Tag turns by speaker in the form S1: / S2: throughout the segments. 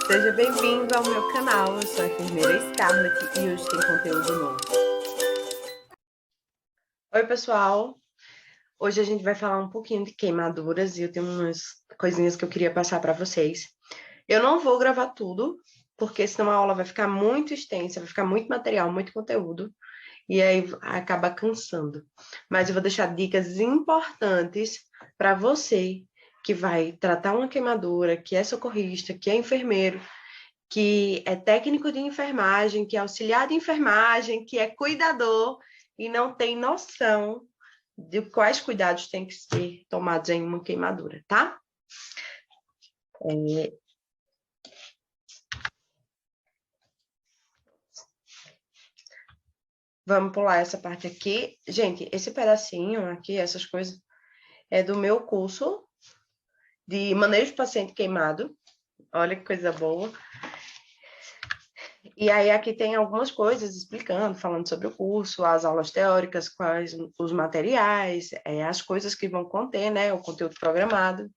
S1: Seja bem-vindo ao meu canal, eu sou a enfermeira Scarlett e hoje tem conteúdo novo. Oi pessoal, hoje a gente vai falar um pouquinho de queimaduras e eu tenho umas coisinhas que eu queria passar para vocês. Eu não vou gravar tudo, porque senão a aula vai ficar muito extensa, vai ficar muito material, muito conteúdo, e aí acaba cansando. Mas eu vou deixar dicas importantes para você que vai tratar uma queimadura, que é socorrista, que é enfermeiro, que é técnico de enfermagem, que é auxiliar de enfermagem, que é cuidador e não tem noção de quais cuidados têm que ser tomados em uma queimadura, tá? Vamos pular essa parte aqui. Gente, esse pedacinho aqui, essas coisas, é do meu curso de manejo de paciente queimado. Olha que coisa boa. E aí aqui tem algumas coisas explicando, falando sobre o curso, as aulas teóricas, quais os materiais, as coisas que vão conter, né, o conteúdo programado,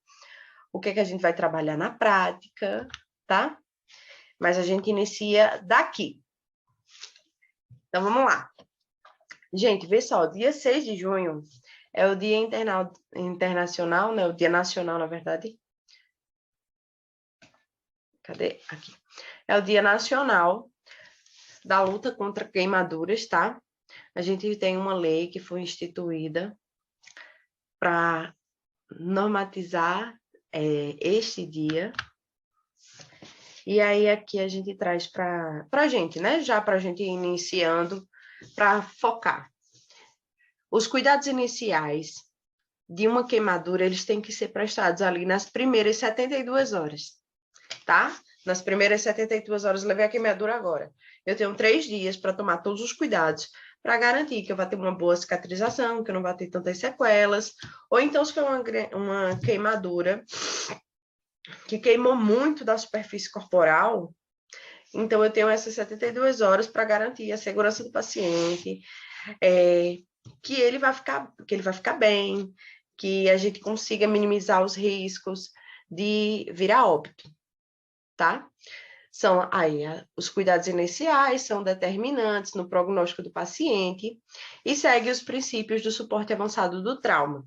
S1: o que a gente vai trabalhar na prática, tá? Mas a gente inicia daqui. Então, vamos lá. Gente, vê só, dia 6 de junho é o Dia Internacional, né, o Dia Nacional, na verdade. Cadê? Aqui. É o Dia Nacional da luta contra queimaduras, tá? A gente tem uma lei que foi instituída para normatizar este dia. E aí aqui a gente traz para a gente, né? Já para a gente ir iniciando, para focar. Os cuidados iniciais de uma queimadura, eles têm que ser prestados ali nas primeiras 72 horas, tá? Nas primeiras 72 horas, levei a queimadura agora. Eu tenho 3 dias para tomar todos os cuidados para garantir que eu vou ter uma boa cicatrização, que eu não vou ter tantas sequelas. Ou então, se for uma queimadura que queimou muito da superfície corporal, então eu tenho essas 72 horas para garantir a segurança do paciente, que ele vai ficar bem, que a gente consiga minimizar os riscos de vir a óbito, tá? São aí os cuidados iniciais, são determinantes no prognóstico do paciente e segue os princípios do suporte avançado do trauma.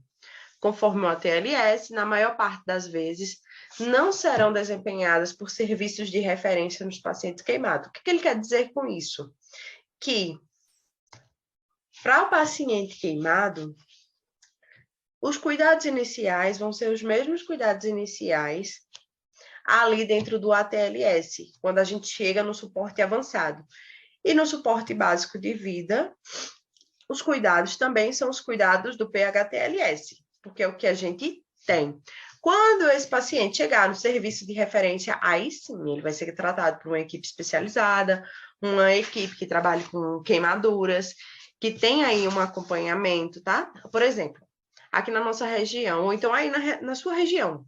S1: Conforme o ATLS, na maior parte das vezes, não serão desempenhadas por serviços de referência nos pacientes queimados. O que ele quer dizer com isso? Que, para o paciente queimado, os cuidados iniciais vão ser os mesmos cuidados iniciais ali dentro do ATLS, quando a gente chega no suporte avançado. E no suporte básico de vida, os cuidados também são os cuidados do PHTLS, porque é o que a gente tem. Quando esse paciente chegar no serviço de referência, aí sim, ele vai ser tratado por uma equipe especializada, uma equipe que trabalhe com queimaduras, que tem aí um acompanhamento, tá? Por exemplo, aqui na nossa região, ou então aí na sua região,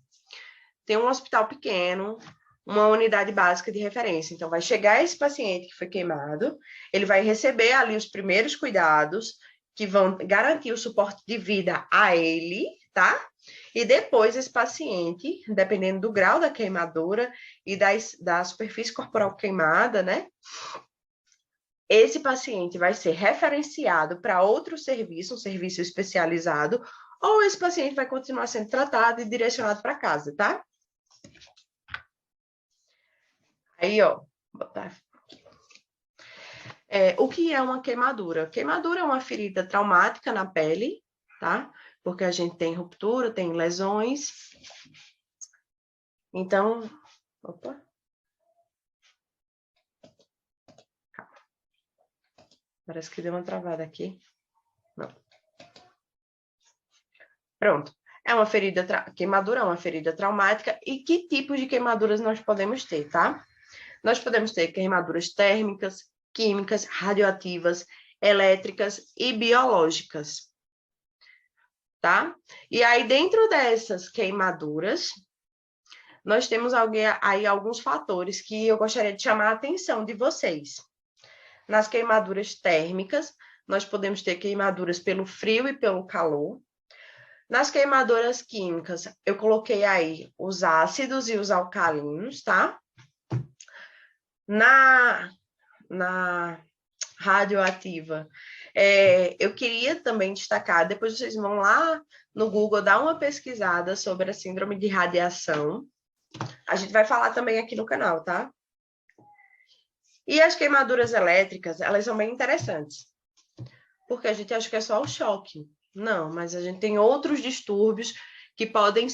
S1: tem um hospital pequeno, uma unidade básica de referência. Então, vai chegar esse paciente que foi queimado, ele vai receber ali os primeiros cuidados, que vão garantir o suporte de vida a ele, tá? E depois esse paciente, dependendo do grau da queimadura e da superfície corporal queimada, né? Esse paciente vai ser referenciado para outro serviço, um serviço especializado, ou esse paciente vai continuar sendo tratado e direcionado para casa, tá? Aí, ó, botar aqui. O que é uma queimadura? Queimadura é uma ferida traumática na pele, tá? Porque a gente tem ruptura, tem lesões. Então, opa. Calma. Parece que deu uma travada aqui. Não. Pronto. Queimadura é uma ferida traumática. E que tipos de queimaduras nós podemos ter, tá? Nós podemos ter queimaduras térmicas, químicas, radioativas, elétricas e biológicas, tá? E aí, dentro dessas queimaduras, nós temos aí alguns fatores que eu gostaria de chamar a atenção de vocês. Nas queimaduras térmicas, nós podemos ter queimaduras pelo frio e pelo calor. Nas queimaduras químicas, eu coloquei aí os ácidos e os alcalinos, tá? Na radioativa, eu queria também destacar, depois vocês vão lá no Google dar uma pesquisada sobre a síndrome de radiação. A gente vai falar também aqui no canal, tá? E as queimaduras elétricas, elas são bem interessantes. Porque a gente acha que é só o choque. Não, mas a gente tem outros distúrbios que podem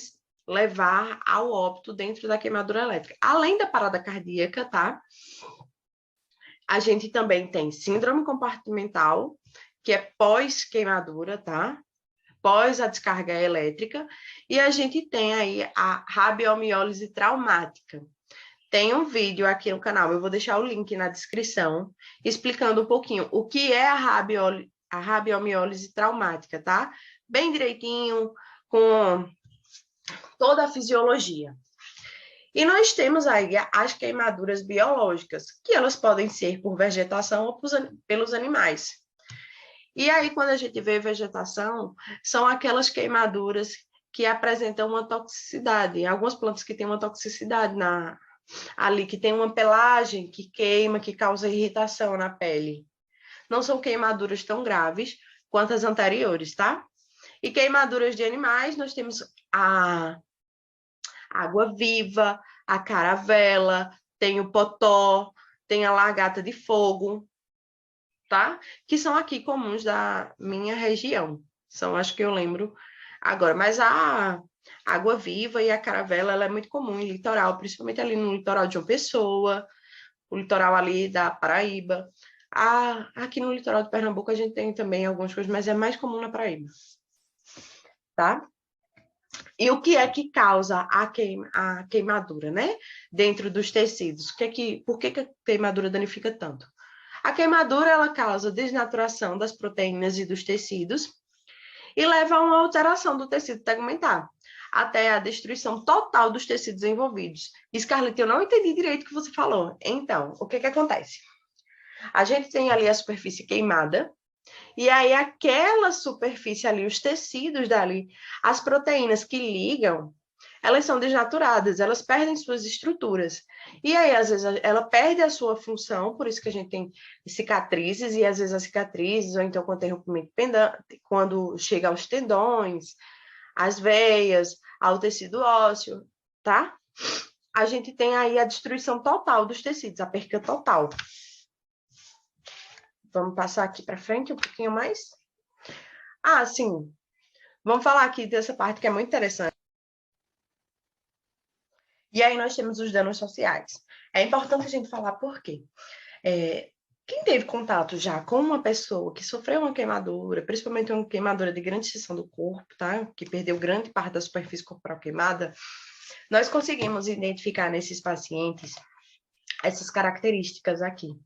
S1: levar ao óbito dentro da queimadura elétrica. Além da parada cardíaca, tá? A gente também tem síndrome compartimental, que é pós-queimadura, tá? Pós a descarga elétrica. E a gente tem aí a rabiomiólise traumática. Tem um vídeo aqui no canal, eu vou deixar o link na descrição, explicando um pouquinho o que é a rabiomiólise traumática, tá? Bem direitinho, com toda a fisiologia. E nós temos aí as queimaduras biológicas, que elas podem ser por vegetação ou pelos animais. E aí, quando a gente vê vegetação, são aquelas queimaduras que apresentam uma toxicidade. Algumas plantas que têm uma toxicidade ali, que tem uma pelagem que queima, que causa irritação na pele. Não são queimaduras tão graves quanto as anteriores, tá? E queimaduras de animais, nós temos a água-viva, a caravela, tem o potó, tem a lagarta de fogo, tá? Que são aqui comuns da minha região. São, acho que eu lembro agora. Mas a água-viva e a caravela, ela é muito comum em litoral, principalmente ali no litoral de João Pessoa, o litoral ali da Paraíba. Aqui no litoral de Pernambuco a gente tem também algumas coisas, mas é mais comum na Paraíba, tá? E o que é que causa a queimadura, né? Dentro dos tecidos. Por que a queimadura danifica tanto? A queimadura, ela causa desnaturação das proteínas e dos tecidos e leva a uma alteração do tecido tegumentar, até a destruição total dos tecidos envolvidos. Scarlett, eu não entendi direito o que você falou. Então, o que acontece? A gente tem ali a superfície queimada, e aí aquela superfície ali, os tecidos dali, as proteínas que ligam, elas são desnaturadas, elas perdem suas estruturas. E aí, às vezes, ela perde a sua função, por isso que a gente tem cicatrizes, e às vezes as cicatrizes, ou então quando tem rompimento pendante, quando chega aos tendões, às veias, ao tecido ósseo, tá? A gente tem aí a destruição total dos tecidos, a perca total. Vamos passar aqui para frente um pouquinho mais? Sim. Vamos falar aqui dessa parte que é muito interessante. E aí nós temos os danos sociais. É importante a gente falar por quê. Quem teve contato já com uma pessoa que sofreu uma queimadura, principalmente uma queimadura de grande seção do corpo, tá? Que perdeu grande parte da superfície corporal queimada, nós conseguimos identificar nesses pacientes essas características aqui,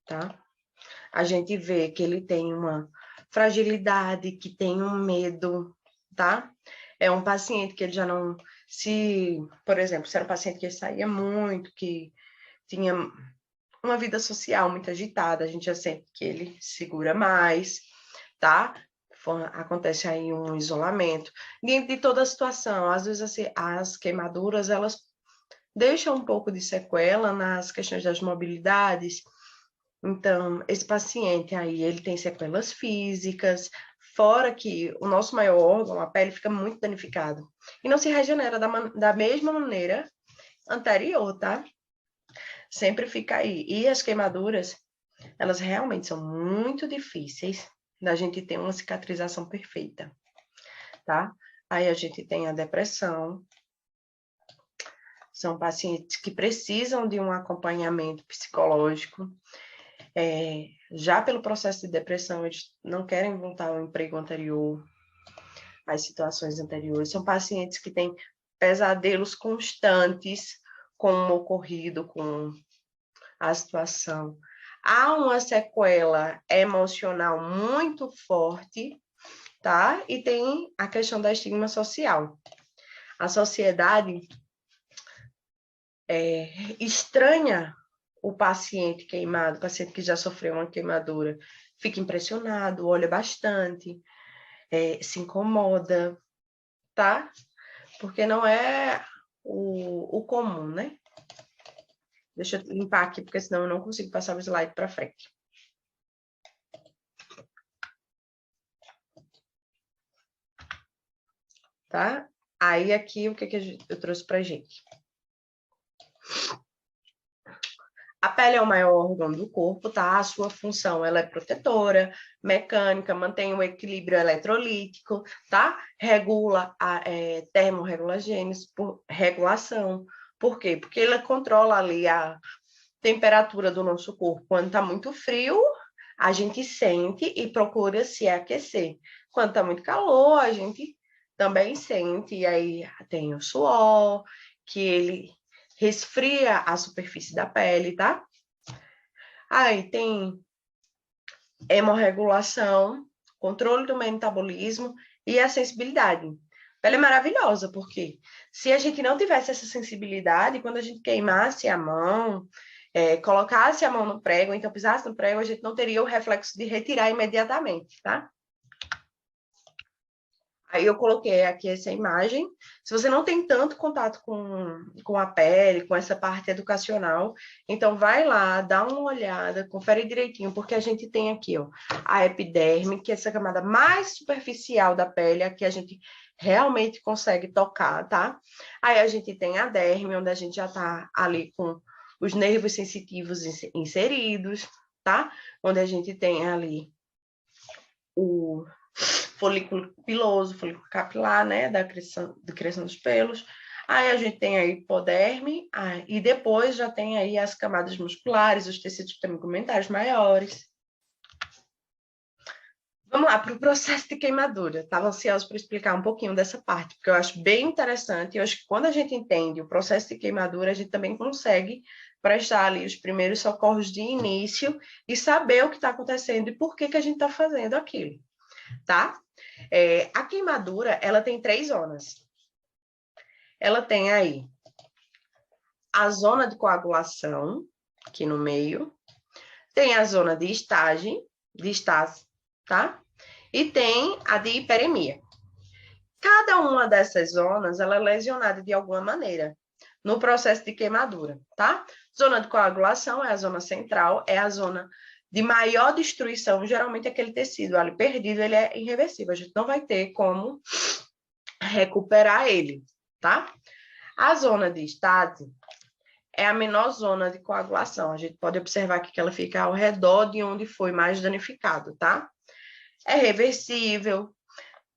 S1: tá? A gente vê que ele tem uma fragilidade, que tem um medo, tá? É um paciente que ele já não por exemplo, se era um paciente que saía muito, que tinha uma vida social muito agitada, a gente já sente que ele segura mais, tá? Acontece aí um isolamento. Diante de toda a situação, às vezes as queimaduras, elas deixam um pouco de sequela nas questões das mobilidades. Então, esse paciente aí, ele tem sequelas físicas, fora que o nosso maior órgão, a pele, fica muito danificado. E não se regenera da mesma maneira anterior, tá? Sempre fica aí. E as queimaduras, elas realmente são muito difíceis da gente ter uma cicatrização perfeita, tá? Aí a gente tem a depressão. São pacientes que precisam de um acompanhamento psicológico. Já pelo processo de depressão, eles não querem voltar ao emprego anterior, às situações anteriores. São pacientes que têm pesadelos constantes com o ocorrido, com a situação. Há uma sequela emocional muito forte, tá? E tem a questão da estigma social. A sociedade estranha o paciente queimado, o paciente que já sofreu uma queimadura, fica impressionado, olha bastante, se incomoda, tá? Porque não é o comum, né? Deixa eu limpar aqui, porque senão eu não consigo passar o slide para frente. Tá? Aí, aqui, o que eu trouxe pra gente? A pele é o maior órgão do corpo, tá? A sua função, ela é protetora, mecânica, mantém o equilíbrio eletrolítico, tá? Regula, termorregula genes, por regulação. Por quê? Porque ela controla ali a temperatura do nosso corpo. Quando tá muito frio, a gente sente e procura se aquecer. Quando tá muito calor, a gente também sente. E aí tem o suor, que ele resfria a superfície da pele, tá? Aí tem hemorregulação, controle do metabolismo e a sensibilidade. A pele é maravilhosa, porque se a gente não tivesse essa sensibilidade, quando a gente queimasse a mão, colocasse a mão no prego, então pisasse no prego, a gente não teria o reflexo de retirar imediatamente, tá? Aí eu coloquei aqui essa imagem. Se você não tem tanto contato com a pele, com essa parte educacional, então vai lá, dá uma olhada, confere direitinho, porque a gente tem aqui, ó, a epiderme, que é essa camada mais superficial da pele, aqui a gente realmente consegue tocar, tá? Aí a gente tem a derme, onde a gente já tá ali com os nervos sensitivos inseridos, tá? Onde a gente tem ali o folículo piloso, folículo capilar, né, da criação dos pelos. Aí a gente tem a hipoderme, e depois já tem aí as camadas musculares, os tecidos tegumentares maiores. Vamos lá para o processo de queimadura. Estava ansiosa para explicar um pouquinho dessa parte, porque eu acho bem interessante. E eu acho que quando a gente entende o processo de queimadura, a gente também consegue prestar ali os primeiros socorros de início e saber o que está acontecendo e por que a gente está fazendo aquilo, tá? A queimadura, ela tem 3 zonas. Ela tem aí a zona de coagulação, aqui no meio. Tem a zona de estase, tá? E tem a de hiperemia. Cada uma dessas zonas, ela é lesionada de alguma maneira no processo de queimadura, tá? Zona de coagulação é a zona central, é a zona de maior destruição, geralmente aquele tecido ali perdido, ele é irreversível, a gente não vai ter como recuperar ele, tá? A zona de estase é a menor zona de coagulação. A gente pode observar aqui que ela fica ao redor de onde foi mais danificado, tá? É reversível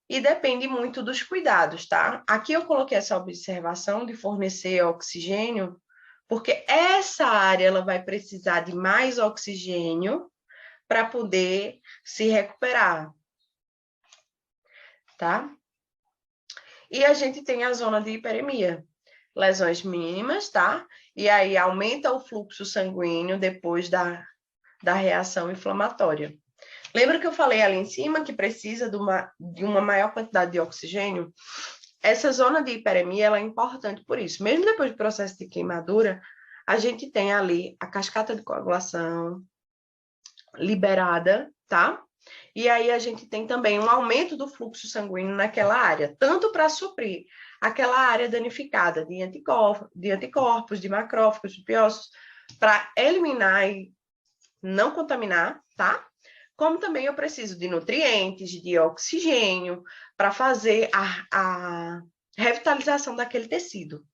S1: e depende muito dos cuidados, tá? Aqui eu coloquei essa observação de fornecer oxigênio, porque essa área ela vai precisar de mais oxigênio para poder se recuperar, tá? E a gente tem a zona de hiperemia, lesões mínimas, tá? E aí aumenta o fluxo sanguíneo depois da reação inflamatória. Lembra que eu falei ali em cima que precisa de uma maior quantidade de oxigênio? Essa zona de hiperemia ela é importante por isso. Mesmo depois do processo de queimadura, a gente tem ali a cascata de coagulação liberada, tá? E aí a gente tem também um aumento do fluxo sanguíneo naquela área, tanto para suprir aquela área danificada de anticorpos, de macrófagos, de piócitos, para eliminar e não contaminar, tá? Como também eu preciso de nutrientes, de oxigênio, para fazer a revitalização daquele tecido,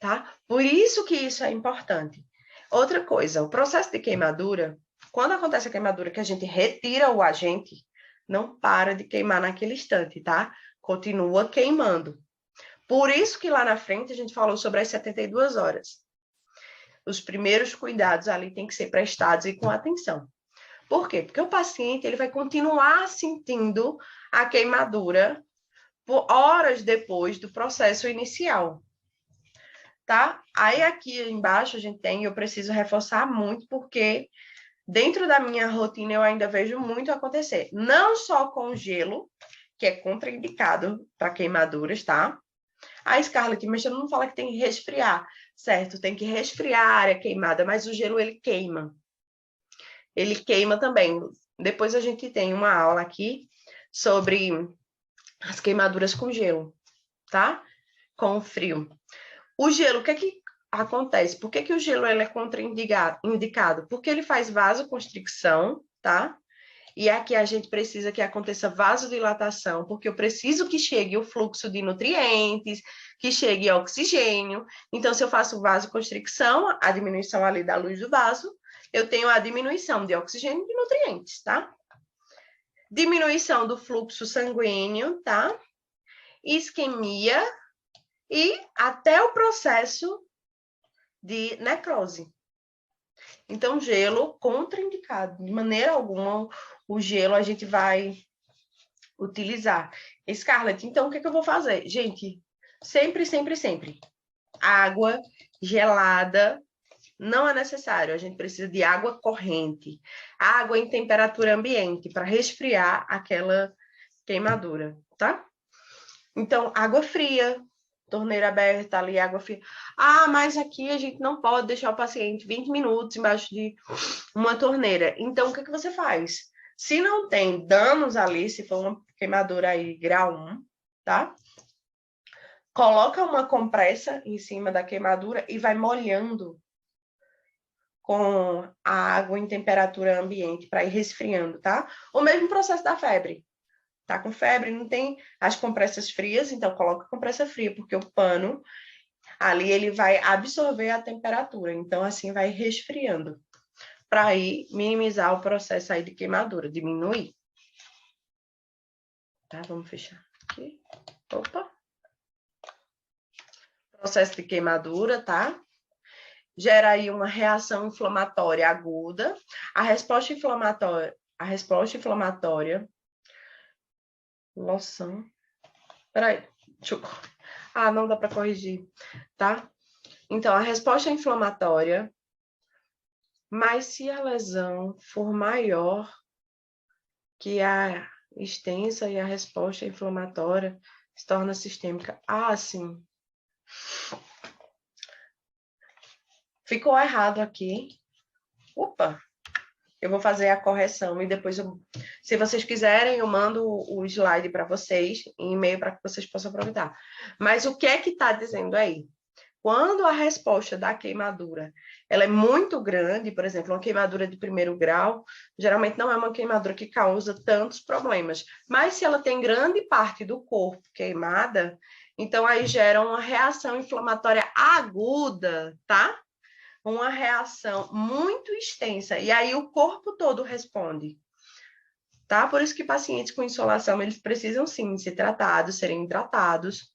S1: tá? Por isso que isso é importante. Outra coisa, o processo de queimadura, quando acontece a queimadura que a gente retira o agente, não para de queimar naquele instante, tá? Continua queimando. Por isso que lá na frente a gente falou sobre as 72 horas. Os primeiros cuidados ali têm que ser prestados e com atenção. Por quê? Porque o paciente ele vai continuar sentindo a queimadura por horas depois do processo inicial, tá? Aí aqui embaixo a gente tem, eu preciso reforçar muito, porque dentro da minha rotina eu ainda vejo muito acontecer. Não só com gelo, que é contraindicado para queimaduras, tá? A Scarlett Mexendo não fala que tem que resfriar, certo? Tem que resfriar a área queimada, mas o gelo ele queima. Ele queima também. Depois a gente tem uma aula aqui sobre as queimaduras com gelo, tá? Com frio. O gelo, o que é que acontece? Por que que o gelo ele é contraindicado? Porque ele faz vasoconstricção, tá? E aqui a gente precisa que aconteça vasodilatação, porque eu preciso que chegue o fluxo de nutrientes, que chegue oxigênio. Então, se eu faço vasoconstricção, a diminuição ali da luz do vaso, eu tenho a diminuição de oxigênio e de nutrientes, tá? Diminuição do fluxo sanguíneo, tá? Isquemia e até o processo de necrose. Então, gelo contraindicado. De maneira alguma, o gelo a gente vai utilizar. Scarlett, então, o que eu vou fazer? Gente, sempre, sempre, sempre. Água gelada não é necessário. A gente precisa de água corrente. Água em temperatura ambiente para resfriar aquela queimadura, tá? Então, água fria, torneira aberta ali, água fria. Ah, mas aqui a gente não pode deixar o paciente 20 minutos embaixo de uma torneira. Então, o que você faz? Se não tem danos ali, se for uma queimadura aí grau 1, tá? Coloca uma compressa em cima da queimadura e vai molhando com a água em temperatura ambiente para ir resfriando, tá? O mesmo processo da febre. Tá com febre, não tem as compressas frias, então coloca a compressa fria, porque o pano ali ele vai absorver a temperatura, então assim vai resfriando, para aí minimizar o processo aí de queimadura, diminuir. Tá, vamos fechar aqui. Opa. Processo de queimadura, tá? Gera aí uma reação inflamatória aguda. A resposta inflamatória, loção. Peraí, deixa eu... Ah, não dá para corrigir, tá? Então, a resposta inflamatória, mas se a lesão for maior que a extensa e a resposta inflamatória se torna sistêmica. Ah, sim. Ficou errado aqui. Opa! Eu vou fazer a correção e depois, se vocês quiserem, eu mando o slide para vocês, em e-mail para que vocês possam aproveitar. Mas o que é que está dizendo aí? Quando a resposta da queimadura ela é muito grande, por exemplo, uma queimadura de primeiro grau, geralmente não é uma queimadura que causa tantos problemas. Mas se ela tem grande parte do corpo queimada, então aí gera uma reação inflamatória aguda, tá? Uma reação muito extensa. E aí o corpo todo responde. Tá? Por isso que pacientes com insolação, eles precisam sim ser tratados, serem hidratados,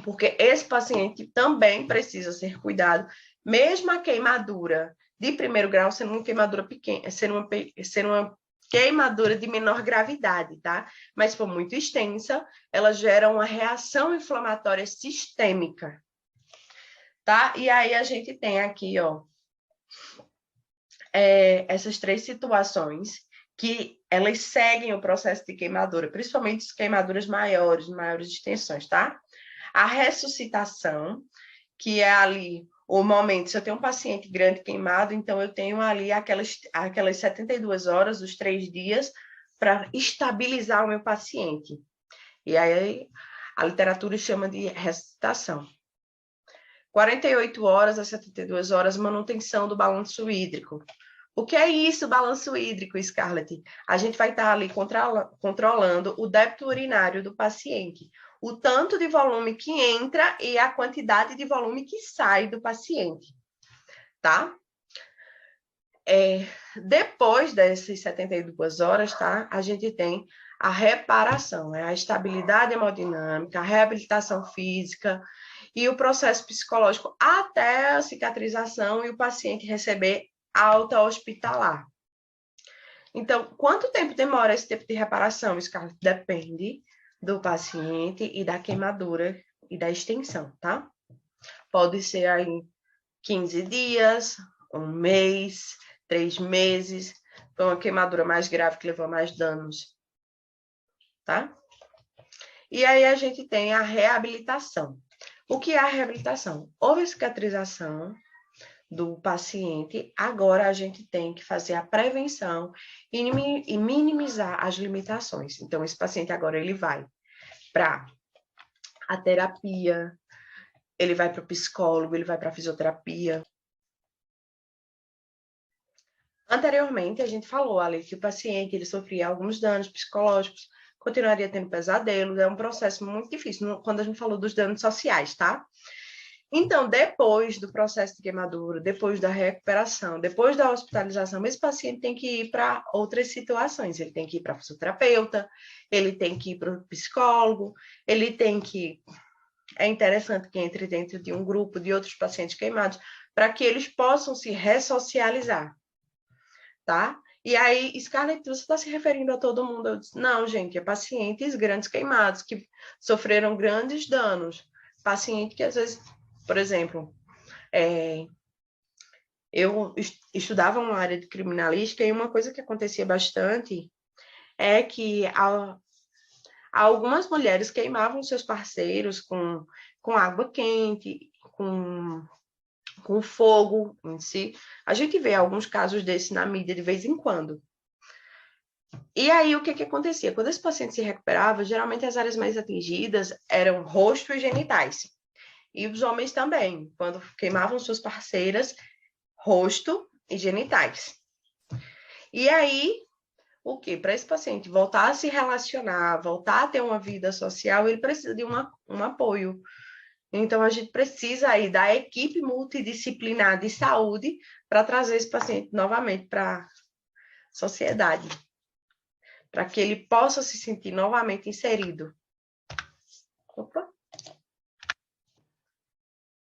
S1: porque esse paciente também precisa ser cuidado, mesmo a queimadura de primeiro grau sendo uma queimadura pequena, sendo uma queimadura de menor gravidade, tá? Mas se for muito extensa, ela gera uma reação inflamatória sistêmica, tá? E aí a gente tem aqui, ó, essas 3 situações que elas seguem o processo de queimadura, principalmente as queimaduras maiores, maiores extensões, tá? A ressuscitação, que é ali o momento, se eu tenho um paciente grande queimado, então eu tenho ali aquelas 72 horas, os 3 dias, para estabilizar o meu paciente. E aí a literatura chama de ressuscitação. 48 horas a 72 horas, manutenção do balanço hídrico. O que é isso, balanço hídrico, Scarlett? A gente vai estar ali controlando o débito urinário do paciente, o tanto de volume que entra e a quantidade de volume que sai do paciente, tá? Depois dessas 72 horas, tá? A gente tem a reparação, a estabilidade hemodinâmica, a reabilitação física e o processo psicológico até a cicatrização e o paciente receber alta hospitalar. Então, quanto tempo demora esse tipo de reparação, Scarlett? Depende do paciente e da queimadura e da extensão, tá? Pode ser aí 15 dias, 1 mês, 3 meses, foi uma queimadura mais grave que levou mais danos, tá? E aí a gente tem a reabilitação. O que é a reabilitação? Houve a cicatrização do paciente, agora a gente tem que fazer a prevenção e minimizar as limitações. Então, esse paciente agora ele vai para a terapia ele vai para o psicólogo, ele vai para a fisioterapia. Anteriormente, a gente falou ali que o paciente ele sofria alguns danos psicológicos, continuaria tendo pesadelos, é um processo muito difícil, quando a gente falou dos danos sociais, tá? Então, depois do processo de queimadura, depois da recuperação, depois da hospitalização, esse paciente tem que ir para outras situações. Ele tem que ir para fisioterapeuta, ele tem que ir para o psicólogo, ele tem que... É interessante que entre dentro de um grupo de outros pacientes queimados, para que eles possam se ressocializar, tá? E aí, Scarlett, você está se referindo a todo mundo? Eu disse, não, gente, é pacientes grandes queimados, que sofreram grandes danos. Paciente que, às vezes, por exemplo, eu estudava uma área de criminalística e uma coisa que acontecia bastante é que algumas mulheres queimavam seus parceiros com água quente, com fogo em si. A gente vê alguns casos desses na mídia de vez em quando. E aí, o que acontecia? Quando esse paciente se recuperava, geralmente as áreas mais atingidas eram rosto e genitais. E os homens também, quando queimavam suas parceiras, rosto e genitais. E aí, o que? Para esse paciente voltar a se relacionar, voltar a ter uma vida social, ele precisa de um apoio. Então, a gente precisa aí da equipe multidisciplinar de saúde para trazer esse paciente novamente para a sociedade, para que ele possa se sentir novamente inserido. Opa.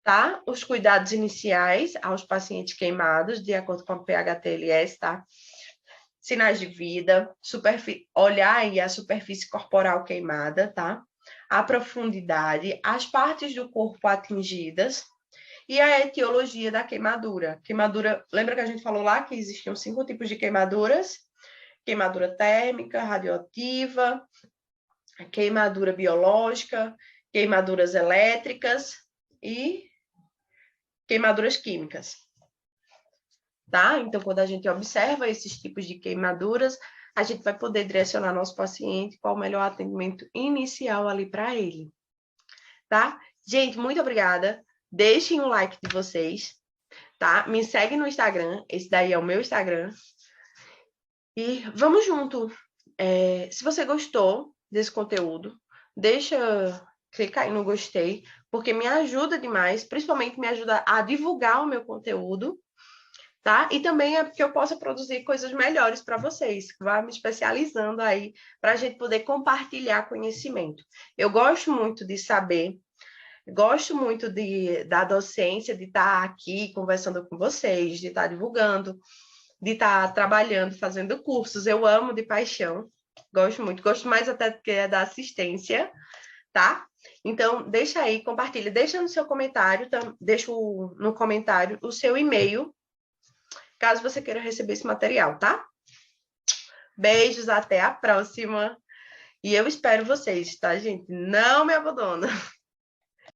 S1: Tá? Os cuidados iniciais aos pacientes queimados, de acordo com a PHTLS, tá? Sinais de vida, olhar aí a superfície corporal queimada, tá? A profundidade, as partes do corpo atingidas e a etiologia da queimadura. Queimadura, lembra que a gente falou lá que existiam 5 tipos de queimaduras? Queimadura térmica, radioativa, queimadura biológica, queimaduras elétricas e queimaduras químicas. Tá? Então, quando a gente observa esses tipos de queimaduras, a gente vai poder direcionar nosso paciente qual o melhor atendimento inicial ali para ele. Tá? Gente, muito obrigada. Deixem o like de vocês, tá? Me segue no Instagram, esse daí é o meu Instagram. E vamos junto. Se você gostou desse conteúdo, clica aí no gostei, porque me ajuda demais, principalmente me ajuda a divulgar o meu conteúdo, tá? E também é porque eu possa produzir coisas melhores para vocês, vai me especializando aí para a gente poder compartilhar conhecimento. Eu gosto muito de saber, gosto muito da docência, de estar aqui conversando com vocês, de estar divulgando, de estar trabalhando, fazendo cursos. Eu amo de paixão, gosto muito, gosto mais até do que da assistência, tá? Então, deixa aí, compartilha, deixa no seu comentário, deixa no comentário o seu e-mail, caso você queira receber esse material, tá? Beijos, até a próxima. E eu espero vocês, tá, gente? Não me abandona.